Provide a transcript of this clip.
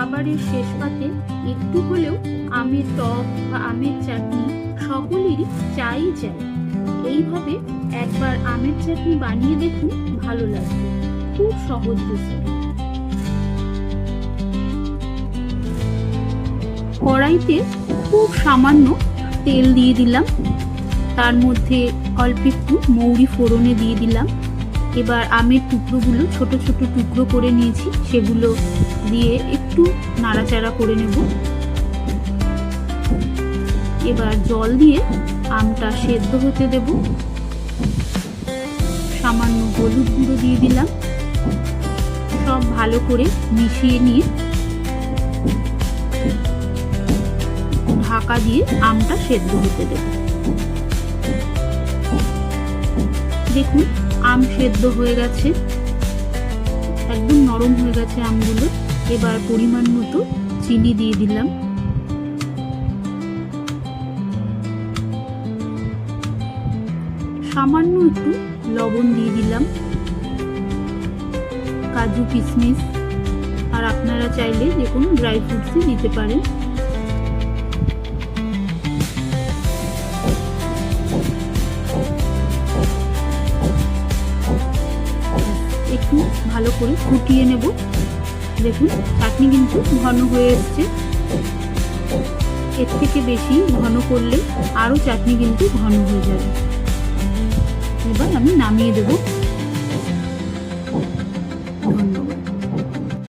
খাবারের শেষ পাতে একটু হলেও আমের টক বা আমের চাটনি সকলেরই চাই চাই। এইভাবে একবার আমের চাটনি বানিয়ে দেখুন, ভালো লাগবে। খুব সহজ রেসিপি। কড়াইতে খুব সামান্য তেল দিয়ে দিলাম, তার মধ্যে অল্প একটু মৌরি ফোড়নে দিয়ে দিলাম। এবার আমের টুকরোগুলো ছোট ছোট টুকরো করে নিয়েছি, সেগুলো দিয়ে একটু নাড়াচাড়া করে নেব। এবার জল দিয়ে আমটা সেদ্ধ হতে দেব। সামান্য হলুদ গুঁড়ো দিয়ে দিলাম। সব ভালো করে মিশিয়ে নিয়ে ঢাকা দিয়ে আমটা সেদ্ধ হতে দেব। দেখুন আম সেদ্ধ হয়ে গেছে, একদম নরম হয়ে গেছে আমগুলো। এবার পরিমাণ মতো চিনি দিয়ে দিলাম। সামান্য একটু লবণ দিয়ে দিলাম। কাজু কিশমিশ আর আপনারা চাইলে যে কোনো ড্রাই ফ্রুটসই দিতে পারেন। একটু ভালো করে ফুটিয়ে নেব। দেখুন চাটনি কিন্তু ঘন হয়ে এসছে। এর থেকে বেশি ঘন করলে আরো চাটনি কিন্তু ঘন হয়ে যাবে। এবার আমি নামিয়ে দেবো।